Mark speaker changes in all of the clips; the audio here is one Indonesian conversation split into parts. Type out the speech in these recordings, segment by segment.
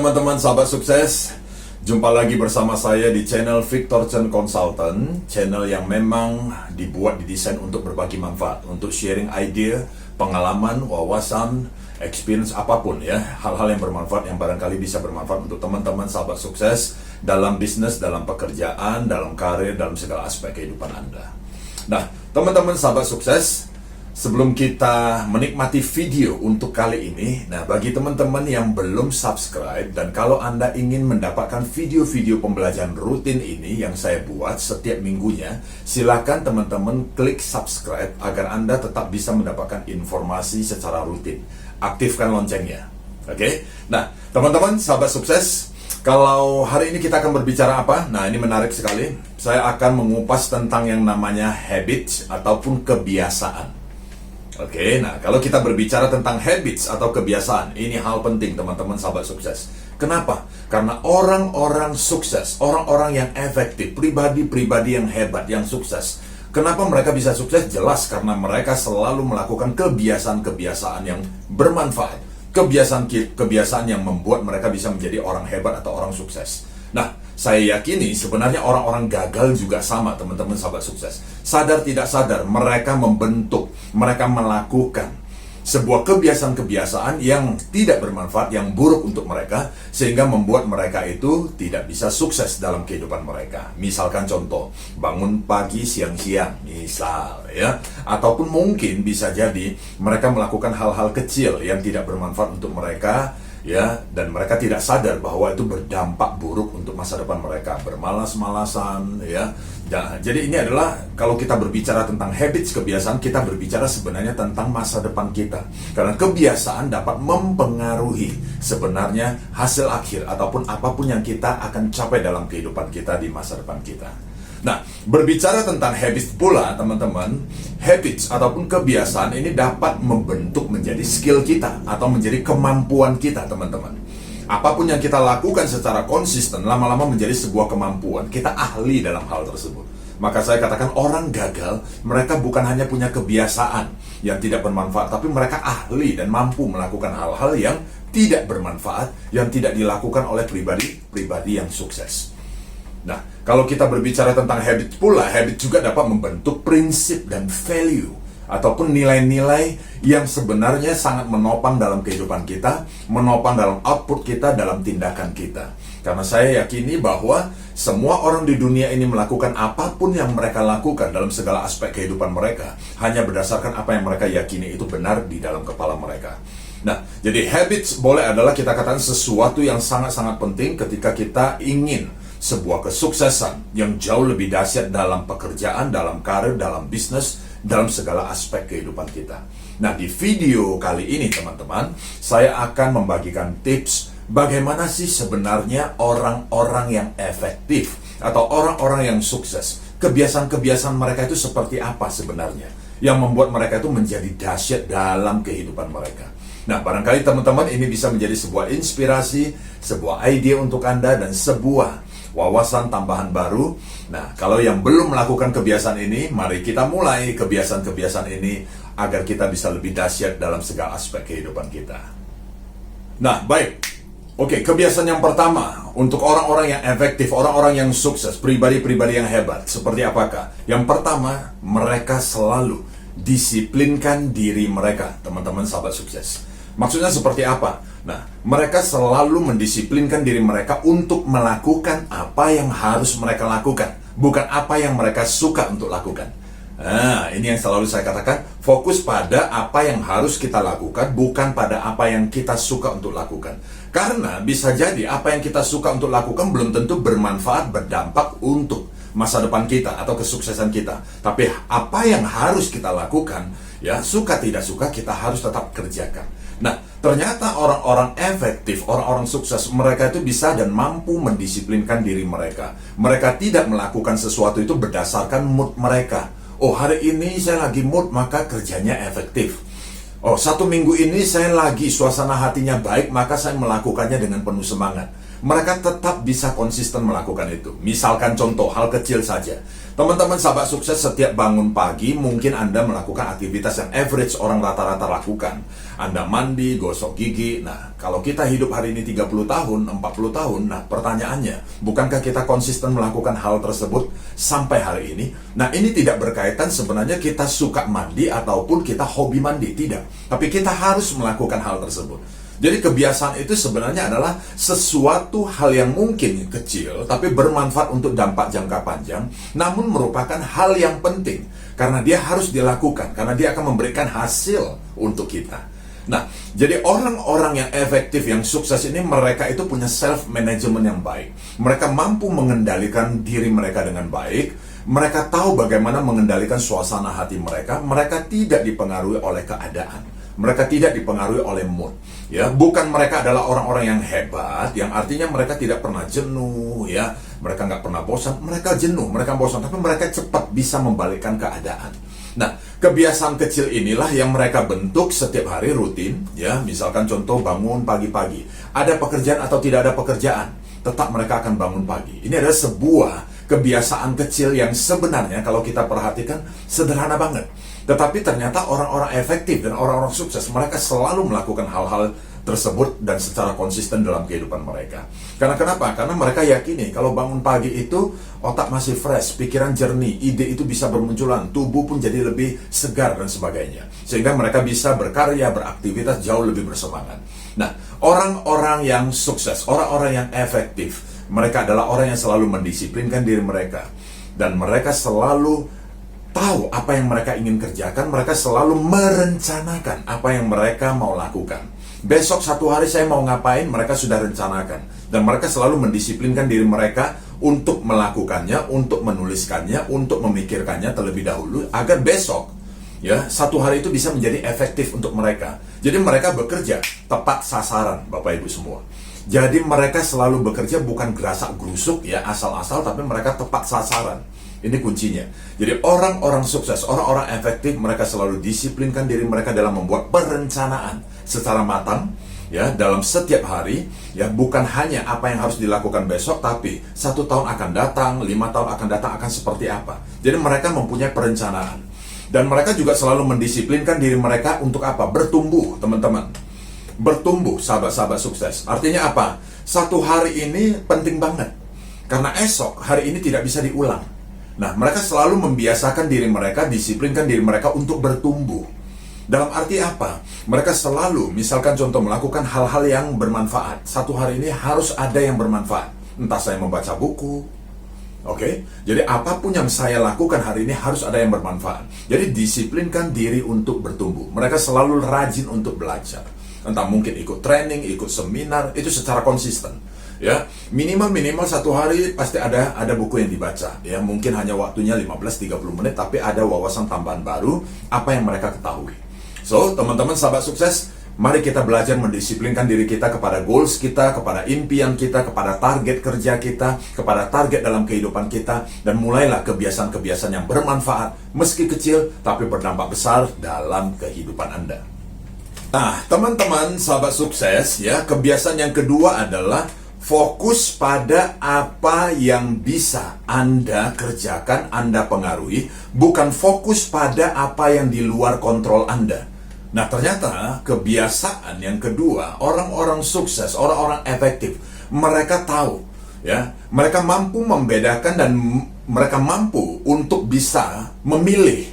Speaker 1: teman-teman sahabat sukses, jumpa lagi bersama saya di channel Victor Chen Consultant, channel yang memang didesain untuk berbagi manfaat, untuk sharing ide, pengalaman, wawasan, experience apapun ya, hal-hal yang bermanfaat yang barangkali bisa bermanfaat untuk teman-teman sahabat sukses dalam bisnis, dalam pekerjaan, dalam karir, dalam segala aspek kehidupan Anda. Nah, teman-teman sahabat sukses, sebelum kita menikmati video untuk kali ini, nah bagi teman-teman yang belum subscribe dan kalau Anda ingin mendapatkan video-video pembelajaran rutin ini yang saya buat setiap minggunya, silakan teman-teman klik subscribe agar Anda tetap bisa mendapatkan informasi secara rutin. Aktifkan loncengnya. Oke? Nah, teman-teman sahabat sukses, kalau hari ini kita akan berbicara apa? Nah, ini menarik sekali. Saya akan mengupas tentang yang namanya habits ataupun kebiasaan. Oke, nah kalau kita berbicara tentang habits atau kebiasaan, ini hal penting teman-teman sahabat sukses. Kenapa? Karena orang-orang sukses, orang-orang yang efektif, pribadi-pribadi yang hebat, yang sukses. Kenapa mereka bisa sukses? Jelas karena mereka selalu melakukan kebiasaan-kebiasaan yang bermanfaat. Kebiasaan-kebiasaan yang membuat mereka bisa menjadi orang hebat atau orang sukses. Nah, saya yakini sebenarnya orang-orang gagal juga sama teman-teman sahabat sukses. Sadar tidak sadar mereka membentuk, mereka melakukan sebuah kebiasaan-kebiasaan yang tidak bermanfaat, yang buruk untuk mereka, sehingga membuat mereka itu tidak bisa sukses dalam kehidupan mereka. Misalkan contoh, bangun pagi siang-siang, misal ya, ataupun mungkin bisa jadi mereka melakukan hal-hal kecil yang tidak bermanfaat untuk mereka, ya, dan mereka tidak sadar bahwa itu berdampak buruk untuk masa depan mereka, bermalas-malasan, ya. Jadi ini adalah kalau kita berbicara tentang habits, kebiasaan, kita berbicara sebenarnya tentang masa depan kita. Karena kebiasaan dapat mempengaruhi sebenarnya hasil akhir ataupun apapun yang kita akan capai dalam kehidupan kita di masa depan kita. Nah, berbicara tentang habits pula teman-teman, habits ataupun kebiasaan ini dapat membentuk menjadi skill kita atau menjadi kemampuan kita teman-teman. Apapun yang kita lakukan secara konsisten lama-lama menjadi sebuah kemampuan. Kita ahli dalam hal tersebut. Maka saya katakan orang gagal, mereka bukan hanya punya kebiasaan yang tidak bermanfaat, tapi mereka ahli dan mampu melakukan hal-hal yang tidak bermanfaat, yang tidak dilakukan oleh pribadi yang sukses. Nah, kalau kita berbicara tentang habit pula, habit juga dapat membentuk prinsip dan value ataupun nilai-nilai yang sebenarnya sangat menopang dalam kehidupan kita, menopang dalam output kita, dalam tindakan kita. Karena saya yakini bahwa semua orang di dunia ini melakukan apapun yang mereka lakukan dalam segala aspek kehidupan mereka hanya berdasarkan apa yang mereka yakini itu benar di dalam kepala mereka. Nah, jadi habits boleh adalah kita katakan sesuatu yang sangat-sangat penting ketika kita ingin sebuah kesuksesan yang jauh lebih dahsyat dalam pekerjaan, dalam karir, dalam bisnis, dalam segala aspek kehidupan kita. Nah, di video kali ini teman-teman, saya akan membagikan tips bagaimana sih sebenarnya orang-orang yang efektif atau orang-orang yang sukses. Kebiasaan-kebiasaan mereka itu seperti apa sebenarnya yang membuat mereka itu menjadi dahsyat dalam kehidupan mereka. Nah, barangkali teman-teman ini bisa menjadi sebuah inspirasi, sebuah ide untuk Anda dan sebuah wawasan tambahan baru. Nah, kalau yang belum melakukan kebiasaan ini, mari kita mulai kebiasaan-kebiasaan ini agar kita bisa lebih dahsyat dalam segala aspek kehidupan kita. Nah, baik. Oke, kebiasaan yang pertama untuk orang-orang yang efektif, orang-orang yang sukses, pribadi-pribadi yang hebat, seperti apakah? Yang pertama, mereka selalu disiplinkan diri mereka, teman-teman sahabat sukses. Maksudnya seperti apa? Nah, mereka selalu mendisiplinkan diri mereka untuk melakukan apa yang harus mereka lakukan, bukan apa yang mereka suka untuk lakukan. Nah, ini yang selalu saya katakan, fokus pada apa yang harus kita lakukan, bukan pada apa yang kita suka untuk lakukan. Karena bisa jadi apa yang kita suka untuk lakukan belum tentu bermanfaat, berdampak untuk masa depan kita atau kesuksesan kita. Tapi apa yang harus kita lakukan, ya suka tidak suka kita harus tetap kerjakan. Nah, ternyata orang-orang efektif, orang-orang sukses, mereka itu bisa dan mampu mendisiplinkan diri mereka. Mereka tidak melakukan sesuatu itu berdasarkan mood mereka. Oh, hari ini saya lagi mood, maka kerjanya efektif. Oh, 1 minggu ini saya lagi suasana hatinya baik, maka saya melakukannya dengan penuh semangat. Mereka tetap bisa konsisten melakukan itu. Misalkan contoh, hal kecil saja. Teman-teman sahabat sukses, setiap bangun pagi mungkin Anda melakukan aktivitas yang average orang rata-rata lakukan. Anda mandi, gosok gigi. Nah, kalau kita hidup hari ini 30 tahun, 40 tahun, nah pertanyaannya, bukankah kita konsisten melakukan hal tersebut sampai hari ini? Nah, ini tidak berkaitan sebenarnya kita suka mandi ataupun kita hobi mandi, tidak. Tapi kita harus melakukan hal tersebut. Jadi kebiasaan itu sebenarnya adalah sesuatu hal yang mungkin kecil, tapi bermanfaat untuk dampak jangka panjang, namun merupakan hal yang penting, karena dia harus dilakukan, karena dia akan memberikan hasil untuk kita. Nah, jadi orang-orang yang efektif, yang sukses ini, mereka itu punya self-management yang baik. Mereka mampu mengendalikan diri mereka dengan baik, mereka tahu bagaimana mengendalikan suasana hati mereka, mereka tidak dipengaruhi oleh keadaan. Mereka tidak dipengaruhi oleh mood. Ya, bukan mereka adalah orang-orang yang hebat, yang artinya mereka tidak pernah jenuh, ya. Mereka nggak pernah bosan. Mereka jenuh, mereka bosan, tapi mereka cepat bisa membalikkan keadaan. Nah, kebiasaan kecil inilah yang mereka bentuk setiap hari rutin, ya. Misalkan contoh bangun pagi-pagi. Ada pekerjaan atau tidak ada pekerjaan, tetap mereka akan bangun pagi. Ini adalah sebuah kebiasaan kecil yang sebenarnya kalau kita perhatikan sederhana banget. Tetapi ternyata orang-orang efektif dan orang-orang sukses, mereka selalu melakukan hal-hal tersebut dan secara konsisten dalam kehidupan mereka. Karena kenapa? Karena mereka yakini kalau bangun pagi itu otak masih fresh, pikiran jernih, ide itu bisa bermunculan, tubuh pun jadi lebih segar dan sebagainya. Sehingga mereka bisa berkarya, beraktivitas jauh lebih bersemangat. Nah, orang-orang yang sukses, orang-orang yang efektif, mereka adalah orang yang selalu mendisiplinkan diri mereka. Dan mereka selalu tahu apa yang mereka ingin kerjakan, mereka selalu merencanakan apa yang mereka mau lakukan. Besok satu hari saya mau ngapain, mereka sudah rencanakan. Dan mereka selalu mendisiplinkan diri mereka untuk melakukannya, untuk menuliskannya, untuk memikirkannya terlebih dahulu, agar besok, ya, satu hari itu bisa menjadi efektif untuk mereka. Jadi mereka bekerja tepat sasaran, Bapak Ibu semua. Jadi mereka selalu bekerja bukan gerasak gerusuk, ya, asal-asal, tapi mereka tepat sasaran. Ini kuncinya. Jadi orang-orang sukses, orang-orang efektif, mereka selalu disiplinkan diri mereka dalam membuat perencanaan secara matang, ya, dalam setiap hari, ya, bukan hanya apa yang harus dilakukan besok, tapi 1 tahun akan datang, 5 tahun akan datang akan seperti apa. Jadi mereka mempunyai perencanaan. Dan mereka juga selalu mendisiplinkan diri mereka untuk apa? Bertumbuh, teman-teman. Bertumbuh, sahabat-sahabat sukses. Artinya apa? Satu hari ini penting banget. Karena esok, hari ini tidak bisa diulang. Nah, mereka selalu membiasakan diri mereka, disiplinkan diri mereka untuk bertumbuh. Dalam arti apa? Mereka selalu, misalkan contoh, melakukan hal-hal yang bermanfaat. Satu hari ini harus ada yang bermanfaat. Entah saya membaca buku, oke? Jadi apapun yang saya lakukan hari ini harus ada yang bermanfaat. Jadi disiplinkan diri untuk bertumbuh. Mereka selalu rajin untuk belajar. Entah mungkin ikut training, ikut seminar, itu secara konsisten. Ya, minimal satu hari pasti ada buku yang dibaca. Ya, mungkin hanya waktunya 15-30 menit, tapi ada wawasan tambahan baru apa yang mereka ketahui. So, teman-teman sahabat sukses, mari kita belajar mendisiplinkan diri kita kepada goals kita, kepada impian kita, kepada target kerja kita, kepada target dalam kehidupan kita, dan mulailah kebiasaan-kebiasaan yang bermanfaat, meski kecil tapi berdampak besar dalam kehidupan Anda. Nah, teman-teman sahabat sukses, ya, kebiasaan yang kedua adalah fokus pada apa yang bisa Anda kerjakan, Anda pengaruhi, bukan fokus pada apa yang di luar kontrol Anda. Nah, ternyata kebiasaan yang kedua, orang-orang sukses, orang-orang efektif, mereka tahu, ya, mereka mampu membedakan dan mereka mampu untuk bisa memilih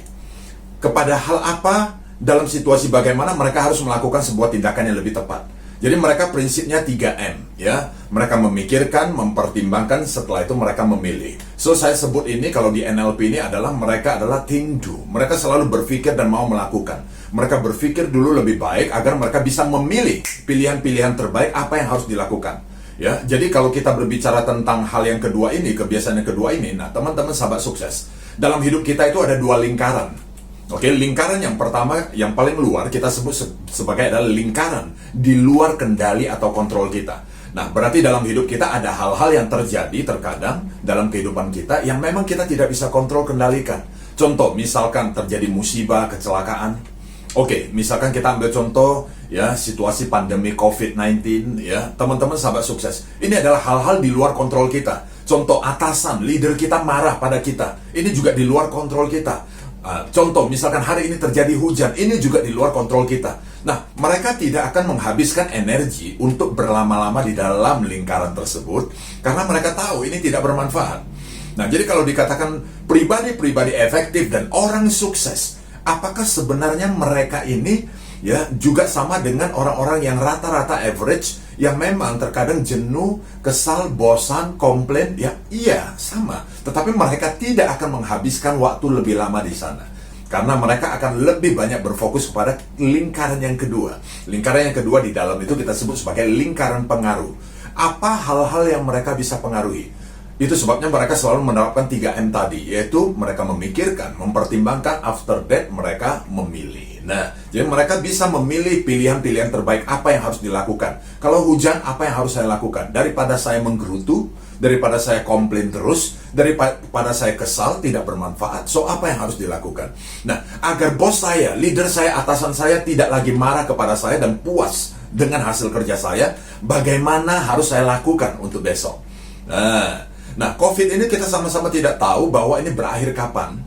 Speaker 1: kepada hal apa dalam situasi bagaimana mereka harus melakukan sebuah tindakan yang lebih tepat. Jadi mereka prinsipnya 3M, ya. Mereka memikirkan, mempertimbangkan, setelah itu mereka memilih. So, saya sebut ini kalau di NLP ini adalah mereka adalah think do. Mereka selalu berpikir dan mau melakukan. Mereka berpikir dulu lebih baik agar mereka bisa memilih pilihan-pilihan terbaik apa yang harus dilakukan. Ya, jadi kalau kita berbicara tentang hal yang kedua ini, kebiasaan yang kedua ini, nah teman-teman sahabat sukses, dalam hidup kita itu ada 2 lingkaran. Oke, lingkaran yang pertama, yang paling luar, kita sebut sebagai adalah lingkaran di luar kendali atau kontrol kita. Nah, berarti dalam hidup kita ada hal-hal yang terjadi terkadang dalam kehidupan kita yang memang kita tidak bisa kontrol, kendalikan. Contoh, misalkan terjadi musibah, kecelakaan. Oke, misalkan kita ambil contoh, ya, situasi pandemi COVID-19, ya, teman-teman sahabat sukses. Ini adalah hal-hal di luar kontrol kita. Contoh, atasan, leader kita marah pada kita. Ini juga di luar kontrol kita. Contoh, misalkan hari ini terjadi hujan, ini juga di luar kontrol kita. Nah, mereka tidak akan menghabiskan energi untuk berlama-lama di dalam lingkaran tersebut, karena mereka tahu ini tidak bermanfaat. Nah, jadi kalau dikatakan pribadi-pribadi efektif dan orang sukses, apakah sebenarnya mereka ini ya juga sama dengan orang-orang yang rata-rata average, yang memang terkadang jenuh, kesal, bosan, komplain? Ya iya, sama. Tetapi mereka tidak akan menghabiskan waktu lebih lama di sana, karena mereka akan lebih banyak berfokus kepada lingkaran yang kedua. Lingkaran yang kedua di dalam itu kita sebut sebagai lingkaran pengaruh. Apa hal-hal yang mereka bisa pengaruhi? Itu sebabnya mereka selalu menerapkan 3M tadi, yaitu mereka memikirkan, mempertimbangkan, after that mereka memilih. Nah, jadi mereka bisa memilih pilihan-pilihan terbaik apa yang harus dilakukan. Kalau hujan, apa yang harus saya lakukan? Daripada saya menggerutu, daripada saya komplain terus, daripada saya kesal, tidak bermanfaat. So, apa yang harus dilakukan? Nah, agar bos saya, leader saya, atasan saya tidak lagi marah kepada saya dan puas dengan hasil kerja saya, bagaimana harus saya lakukan untuk besok? Nah, COVID ini kita sama-sama tidak tahu bahwa ini berakhir kapan.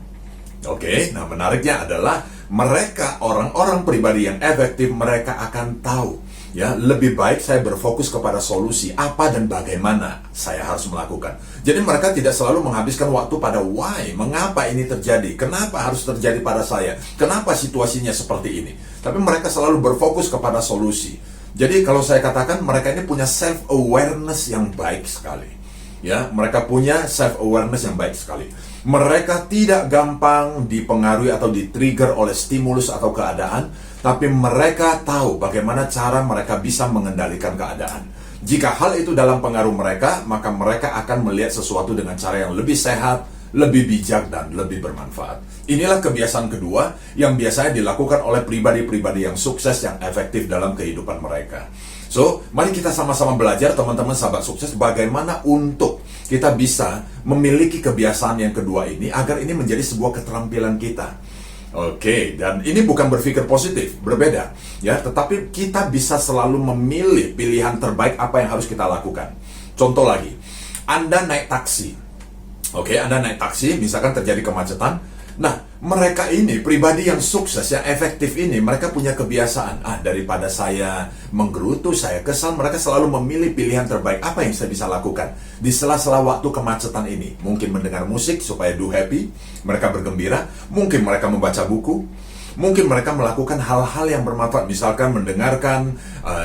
Speaker 1: Oke, nah menariknya adalah mereka, orang-orang pribadi yang efektif, mereka akan tahu, ya, lebih baik saya berfokus kepada solusi, apa dan bagaimana saya harus melakukan. Jadi mereka tidak selalu menghabiskan waktu pada why, mengapa ini terjadi, kenapa harus terjadi pada saya, kenapa situasinya seperti ini. Tapi mereka selalu berfokus kepada solusi. Jadi kalau saya katakan mereka ini punya self-awareness yang baik sekali. Ya, mereka punya self-awareness yang baik sekali. Mereka tidak gampang dipengaruhi atau di-trigger oleh stimulus atau keadaan, tapi mereka tahu bagaimana cara mereka bisa mengendalikan keadaan. Jika hal itu dalam pengaruh mereka, maka mereka akan melihat sesuatu dengan cara yang lebih sehat, lebih bijak, dan lebih bermanfaat. Inilah kebiasaan kedua yang biasanya dilakukan oleh pribadi-pribadi yang sukses, yang efektif dalam kehidupan mereka. So, mari kita sama-sama belajar, teman-teman sahabat sukses, bagaimana untuk kita bisa memiliki kebiasaan yang kedua ini, agar ini menjadi sebuah keterampilan kita. Oke, dan ini bukan berpikir positif, berbeda, ya, tetapi kita bisa selalu memilih pilihan terbaik apa yang harus kita lakukan. Contoh lagi, Anda naik taksi. Oke, Anda naik taksi, misalkan terjadi kemacetan. Nah, mereka ini, pribadi yang sukses, yang efektif ini, mereka punya kebiasaan, daripada saya menggerutu, saya kesal, mereka selalu memilih pilihan terbaik, apa yang saya bisa lakukan di sela-sela waktu kemacetan ini. Mungkin mendengar musik supaya do happy, mereka bergembira, mungkin mereka membaca buku, mungkin mereka melakukan hal-hal yang bermanfaat, misalkan mendengarkan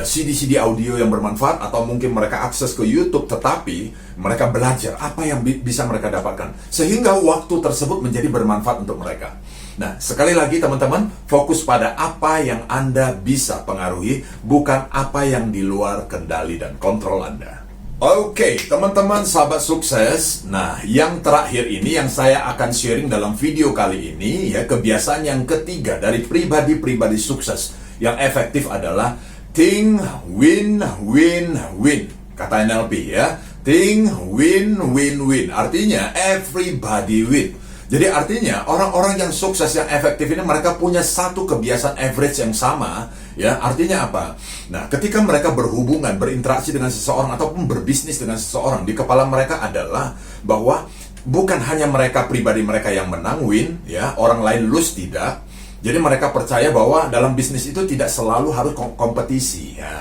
Speaker 1: CD-CD audio yang bermanfaat, atau mungkin mereka akses ke YouTube, tetapi mereka belajar apa yang bisa mereka dapatkan, sehingga waktu tersebut menjadi bermanfaat untuk mereka. Nah, sekali lagi teman-teman, fokus pada apa yang Anda bisa pengaruhi, bukan apa yang di luar kendali dan kontrol Anda. Oke, teman-teman sahabat sukses. Nah, yang terakhir ini yang saya akan sharing dalam video kali ini, ya, kebiasaan yang ketiga dari pribadi-pribadi sukses yang efektif adalah think win win win. Kata NLP, ya, think win win win. Artinya everybody win. Jadi artinya orang-orang yang sukses, yang efektif ini, mereka punya satu kebiasaan average yang sama. Ya, artinya apa? Nah, ketika mereka berhubungan, berinteraksi dengan seseorang ataupun berbisnis dengan seseorang, di kepala mereka adalah bahwa bukan hanya mereka, pribadi mereka yang menang, win, ya, orang lain lose, tidak. Jadi mereka percaya bahwa dalam bisnis itu tidak selalu harus kompetisi. Ya.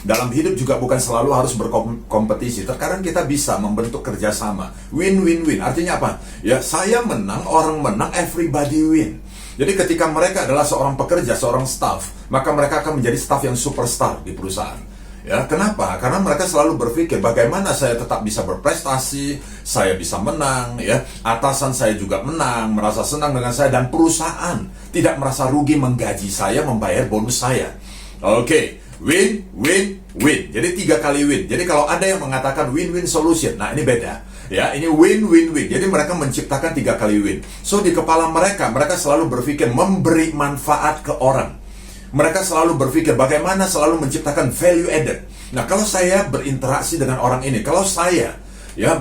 Speaker 1: Dalam hidup juga bukan selalu harus berkompetisi. Terkadang kita bisa membentuk kerjasama. Win-win-win. Artinya apa? Ya, saya menang, orang menang, everybody win. Jadi ketika mereka adalah seorang pekerja, seorang staff, maka mereka akan menjadi staff yang superstar di perusahaan. Ya, kenapa? Karena mereka selalu berpikir bagaimana saya tetap bisa berprestasi, saya bisa menang, ya. Atasan saya juga menang, merasa senang dengan saya, dan perusahaan tidak merasa rugi menggaji saya, membayar bonus saya. Oke. Win, win, win. Jadi 3 kali win. Jadi kalau ada yang mengatakan win-win solution, nah ini beda. Ya, ini win, win, win. Jadi mereka menciptakan 3 kali win. So di kepala mereka selalu berpikir memberi manfaat ke orang. Mereka selalu berpikir bagaimana selalu menciptakan value added. Nah, kalau saya berinteraksi dengan orang ini, kalau saya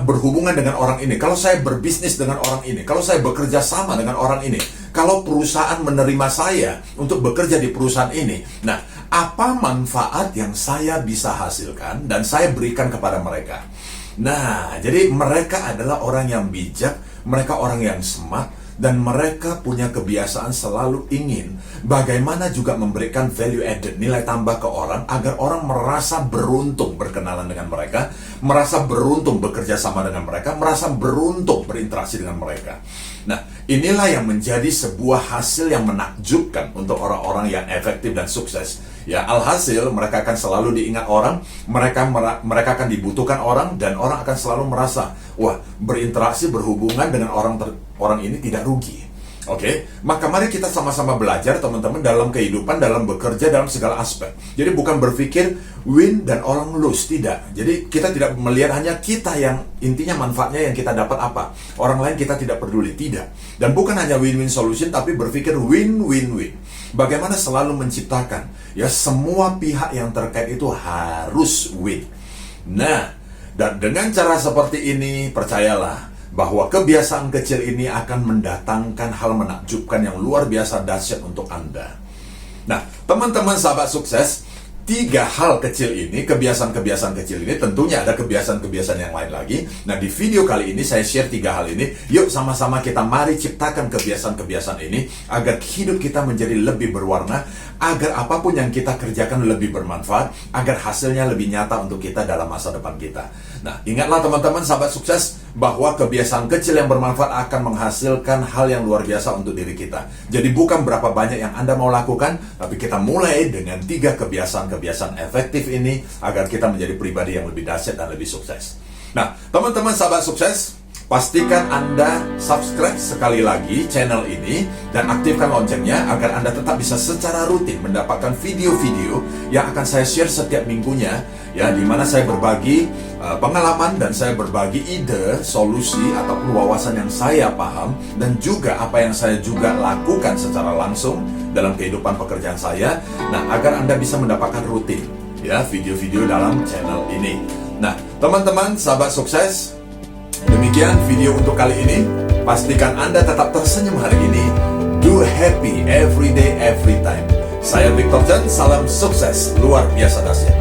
Speaker 1: berhubungan dengan orang ini, kalau saya berbisnis dengan orang ini, kalau saya bekerja sama dengan orang ini, kalau perusahaan menerima saya untuk bekerja di perusahaan ini, nah, apa manfaat yang saya bisa hasilkan dan saya berikan kepada mereka? Nah, jadi mereka adalah orang yang bijak, mereka orang yang smart, dan mereka punya kebiasaan selalu ingin bagaimana juga memberikan value added, nilai tambah ke orang, agar orang merasa beruntung berkenalan dengan mereka, merasa beruntung bekerja sama dengan mereka, merasa beruntung berinteraksi dengan mereka. Nah, inilah yang menjadi sebuah hasil yang menakjubkan untuk orang-orang yang efektif dan sukses. Ya, alhasil mereka akan selalu diingat orang, mereka akan dibutuhkan orang, dan orang akan selalu merasa, wah, berinteraksi, berhubungan dengan orang ini tidak rugi. Oke, maka mari kita sama-sama belajar teman-teman dalam kehidupan, dalam bekerja, dalam segala aspek. Jadi bukan berpikir win dan orang lose, tidak. Jadi kita tidak melihat hanya kita yang intinya manfaatnya yang kita dapat apa. Orang lain kita tidak peduli, tidak. Dan bukan hanya win-win solution, tapi berpikir win-win-win. Bagaimana selalu menciptakan, ya semua pihak yang terkait itu harus win. Nah, dan dengan cara seperti ini, percayalah, bahwa kebiasaan kecil ini akan mendatangkan hal menakjubkan yang luar biasa dahsyat untuk Anda. Nah, teman-teman sahabat sukses, 3 hal kecil ini, kebiasaan-kebiasaan kecil ini, tentunya ada kebiasaan-kebiasaan yang lain lagi. Nah, di video kali ini saya share 3 hal ini. Yuk sama-sama kita mari ciptakan kebiasaan-kebiasaan ini agar hidup kita menjadi lebih berwarna, agar apapun yang kita kerjakan lebih bermanfaat, agar hasilnya lebih nyata untuk kita dalam masa depan kita. Nah, ingatlah teman-teman sahabat sukses, bahwa kebiasaan kecil yang bermanfaat akan menghasilkan hal yang luar biasa untuk diri kita. Jadi bukan berapa banyak yang Anda mau lakukan, tapi kita mulai dengan 3 kebiasaan-kebiasaan efektif ini agar kita menjadi pribadi yang lebih dahsyat dan lebih sukses. Nah, teman-teman sahabat sukses, pastikan Anda subscribe sekali lagi channel ini dan aktifkan loncengnya agar Anda tetap bisa secara rutin mendapatkan video-video yang akan saya share setiap minggunya, ya, di mana saya berbagi pengalaman dan saya berbagi ide, solusi ataupun wawasan yang saya paham dan juga apa yang saya juga lakukan secara langsung dalam kehidupan pekerjaan saya. Nah, agar Anda bisa mendapatkan rutin, ya, video-video dalam channel ini. Nah, teman-teman sahabat sukses, demikian video untuk kali ini. Pastikan Anda tetap tersenyum hari ini. Do happy every day, every time. Saya Victor Chen, salam sukses luar biasa dahsyat.